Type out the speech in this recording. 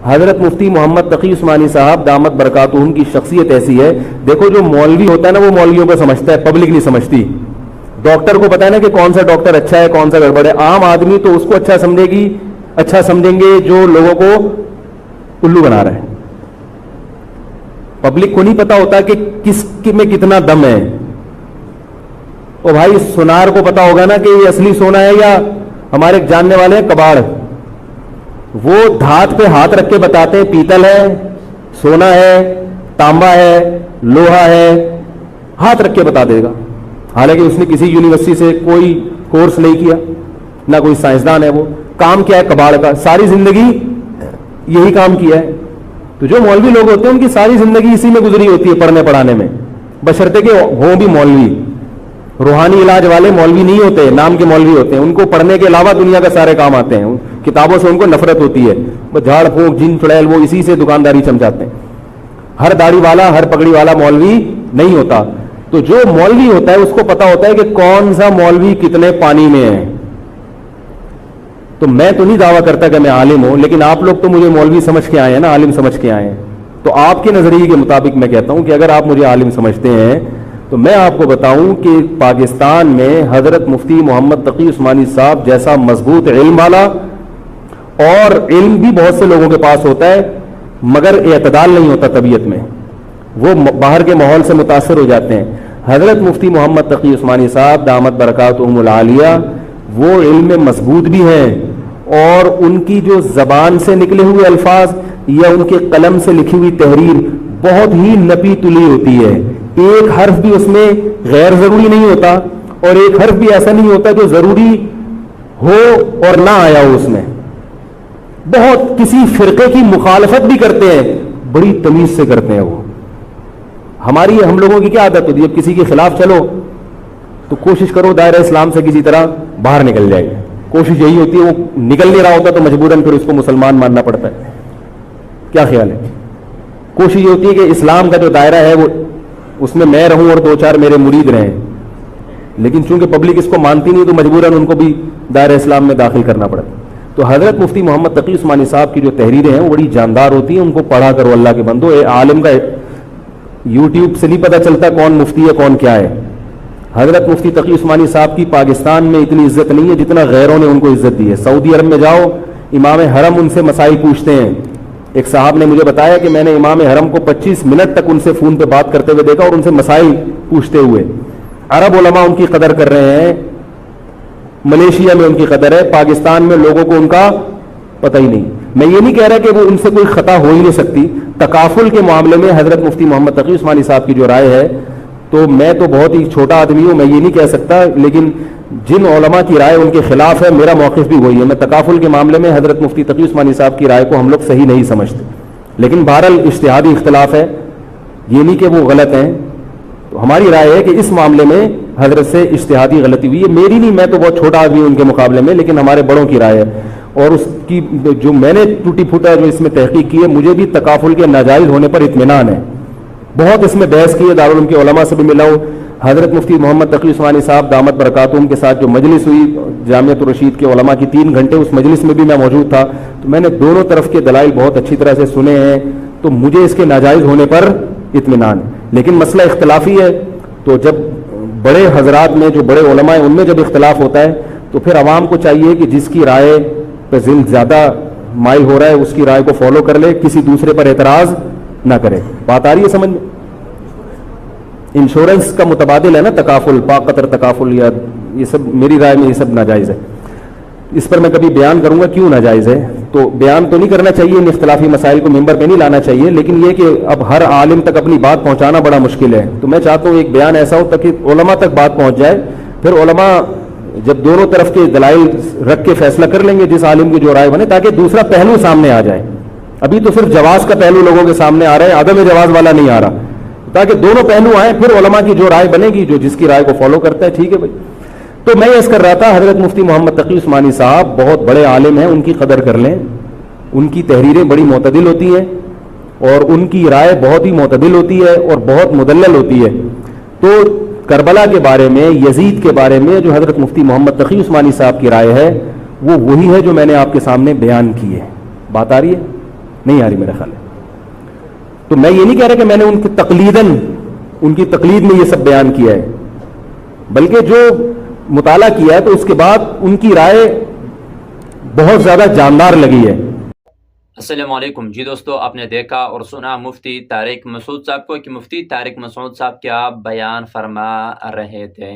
حضرت مفتی محمد تقی عثمانی صاحب دامت برکاتہم کی شخصیت ایسی ہے، دیکھو جو مولوی ہوتا ہے نا وہ مولویوں کو سمجھتا ہے، پبلک نہیں سمجھتی. ڈاکٹر کو پتا ہے نا کہ کون سا ڈاکٹر اچھا ہے کون سا گڑبڑ ہے. عام آدمی تو اس کو اچھا سمجھیں گے جو لوگوں کو الو بنا رہا ہے. پبلک کو نہیں پتا ہوتا کہ کس میں کتنا دم ہے. او بھائی سونار کو پتا ہوگا نا کہ یہ اصلی سونا ہے یا ہمارے جاننے والے ہیں کباڑ، وہ دھات پہ ہاتھ رکھ کے بتاتے ہیں پیتل ہے، سونا ہے، تانبا ہے، لوہا ہے، ہاتھ رکھ کے بتا دے گا. حالانکہ اس نے کسی یونیورسٹی سے کوئی کورس نہیں کیا، نہ کوئی سائنسدان ہے. وہ کام کیا ہے کباڑ کا، ساری زندگی یہی کام کیا ہے. تو جو مولوی لوگ ہوتے ہیں ان کی ساری زندگی اسی میں گزری ہوتی ہے، پڑھنے پڑھانے میں، بشرطے کہ ہوں بھی مولوی. روحانی علاج والے مولوی نہیں ہوتے، نام کے مولوی ہوتے ہیں. ان کو پڑھنے کے علاوہ دنیا کا سارے کام آتے ہیں. کتابوں سے ان کو نفرت ہوتی ہے، وہ جھاڑ پھونک جن چڑیل وہ اسی سے دکانداری چمچاتے ہیں. ہر داڑھی والا ہر پگڑی والا مولوی نہیں ہوتا. تو جو مولوی ہوتا ہے اس کو پتا ہوتا ہے کہ کون سا مولوی کتنے پانی میں ہے. تو میں تو نہیں دعویٰ کرتا کہ میں عالم ہوں، لیکن آپ لوگ تو مجھے مولوی سمجھ کے آئے ہیں نا، عالم سمجھ کے آئے ہیں. تو آپ کے نظریے کے مطابق میں کہتا ہوں کہ اگر آپ مجھے عالم سمجھتے ہیں تو میں آپ کو بتاؤں کہ پاکستان میں حضرت مفتی محمد تقی عثمانی صاحب جیسا مضبوط علم والا، اور علم بھی بہت سے لوگوں کے پاس ہوتا ہے مگر اعتدال نہیں ہوتا طبیعت میں، وہ باہر کے ماحول سے متاثر ہو جاتے ہیں. حضرت مفتی محمد تقی عثمانی صاحب دامت برکاتہم العالیہ وہ علم میں مضبوط بھی ہیں، اور ان کی جو زبان سے نکلے ہوئے الفاظ یا ان کے قلم سے لکھی ہوئی تحریر بہت ہی نپی تلی ہوتی ہے. ایک حرف بھی اس میں غیر ضروری نہیں ہوتا، اور ایک حرف بھی ایسا نہیں ہوتا جو ضروری ہو اور نہ آیا ہو اس میں. بہت کسی فرقے کی مخالفت بھی کرتے ہیں، بڑی تمیز سے کرتے ہیں. وہ ہم لوگوں کی کیا عادت ہوتی ہے، اب کسی کے خلاف چلو تو کوشش کرو دائرہ اسلام سے کسی طرح باہر نکل جائے. کوشش یہی ہوتی ہے، وہ نکل نہیں رہا ہوتا تو مجبوراً پھر اس کو مسلمان ماننا پڑتا ہے. کیا خیال ہے؟ کوشش یہ ہوتی ہے کہ اسلام کا جو دائرہ ہے وہ اس میں رہوں اور دو چار میرے مرید رہیں، لیکن چونکہ پبلک اس کو مانتی نہیں تو مجبوراً ان کو بھی دائرہ اسلام میں داخل کرنا پڑتا. تو حضرت مفتی محمد تقی عثمانی صاحب کی جو تحریریں ہیں وہ بڑی جاندار ہوتی ہیں. ان کو پڑھا کرو اللہ کے بندو. عالم کا یوٹیوب سے نہیں پتہ چلتا کون مفتی ہے کون کیا ہے. حضرت مفتی تقی عثمانی صاحب کی پاکستان میں اتنی عزت نہیں ہے جتنا غیروں نے ان کو عزت دی ہے. سعودی عرب میں جاؤ، امام حرم ان سے مسائل پوچھتے ہیں. ایک صاحب نے مجھے بتایا کہ میں نے امام حرم کو 25 منٹ تک ان سے فون پہ بات کرتے ہوئے دیکھا اور ان سے مسائل پوچھتے ہوئے. عرب علماء ان کی قدر کر رہے ہیں، ملیشیا میں ان کی قدر ہے، پاکستان میں لوگوں کو ان کا پتہ ہی نہیں. میں یہ نہیں کہہ رہا کہ وہ ان سے کوئی خطا ہو ہی نہیں سکتی. تکافل کے معاملے میں حضرت مفتی محمد تقی عثمانی صاحب کی جو رائے ہے، تو میں تو بہت ہی چھوٹا آدمی ہوں، میں یہ نہیں کہہ سکتا، لیکن جن علماء کی رائے ان کے خلاف ہے میرا موقف بھی وہی ہے. میں تکافل کے معاملے میں حضرت مفتی تقی عثمانی صاحب کی رائے کو ہم لوگ صحیح نہیں سمجھتے، لیکن بہرحال اجتہادی اختلاف ہے، یہ نہیں کہ وہ غلط ہیں. تو ہماری رائے ہے کہ اس معاملے میں حضرت سے اجتہادی غلطی ہوئی ہے. میری نہیں، میں تو بہت چھوٹا آدمی ہوں ان کے مقابلے میں، لیکن ہمارے بڑوں کی رائے ہے. اور اس کی جو میں نے ٹوٹی پھوٹا جو اس میں تحقیق کی ہے، مجھے بھی تکافل کے ناجائز ہونے پر اطمینان ہے. بہت اس میں بحث کی ہے، دارالعلوم کے علماء سے بھی ملا ہوں. حضرت مفتی محمد تقی عثمانی صاحب دامت برکاتہم کے ساتھ جو مجلس ہوئی جامعۃ الرشید کے علماء کی 3 گھنٹے، اس مجلس میں بھی میں موجود تھا. تو میں نے دونوں طرف کے دلائل بہت اچھی طرح سے سنے ہیں، تو مجھے اس کے ناجائز ہونے پر اطمینان ہے. لیکن مسئلہ اختلافی ہے، تو جب بڑے حضرات میں جو بڑے علماء ہیں ان میں جب اختلاف ہوتا ہے تو پھر عوام کو چاہیے کہ جس کی رائے پہ زیادہ مائل ہو رہا ہے اس کی رائے کو فالو کر لے، کسی دوسرے پر اعتراض نہ کرے. بات آ رہی ہے سمجھ میں؟ انشورنس کا متبادل ہے نا تکافل، قطر تکافل، یا یہ سب میری رائے میں یہ سب ناجائز ہے. اس پر میں کبھی بیان کروں گا کیوں ناجائز ہے. تو بیان تو نہیں کرنا چاہیے، ان اختلافی مسائل کو ممبر پہ نہیں لانا چاہیے، لیکن یہ کہ اب ہر عالم تک اپنی بات پہنچانا بڑا مشکل ہے. تو میں چاہتا ہوں ایک بیان ایسا ہو تاکہ علماء تک بات پہنچ جائے. پھر علماء جب دونوں طرف کے دلائل رکھ کے فیصلہ کر لیں گے جس عالم کی جو رائے بنے، تاکہ دوسرا پہلو سامنے آ جائے. ابھی تو صرف جواز کا پہلو لوگوں کے سامنے آ رہا ہے، عدم جواز والا نہیں آ رہا. تاکہ دونوں پہلو آئیں، پھر علماء کی جو رائے بنے گی، جو جس کی رائے کو فالو کرتا ہے، ٹھیک ہے بھائی. تو میں یہ کر رہا تھا، حضرت مفتی محمد تقی عثمانی صاحب بہت بڑے عالم ہیں، ان کی قدر کر لیں. ان کی تحریریں بڑی معتدل ہوتی ہیں اور ان کی رائے بہت ہی معتدل ہوتی ہے اور بہت مدلل ہوتی ہے. تو کربلا کے بارے میں، یزید کے بارے میں جو حضرت مفتی محمد تقی عثمانی صاحب کی رائے ہے وہ وہی ہے جو میں نے آپ کے سامنے بیان کی ہے. بات آ رہی ہے؟ نہیں آ رہی میرا خیال ہے. تو میں یہ نہیں کہہ رہا کہ میں نے ان کی تقلید میں یہ سب بیان کیا ہے, بلکہ جو مطالعہ کیا ہے تو اس کے بعد ان کی رائے بہت زیادہ جاندار لگی ہے. السلام علیکم. جی دوستو, آپ نے دیکھا اور سنا مفتی طارق مسعود صاحب کو کہ مفتی طارق مسعود صاحب کیا بیان فرما رہے تھے.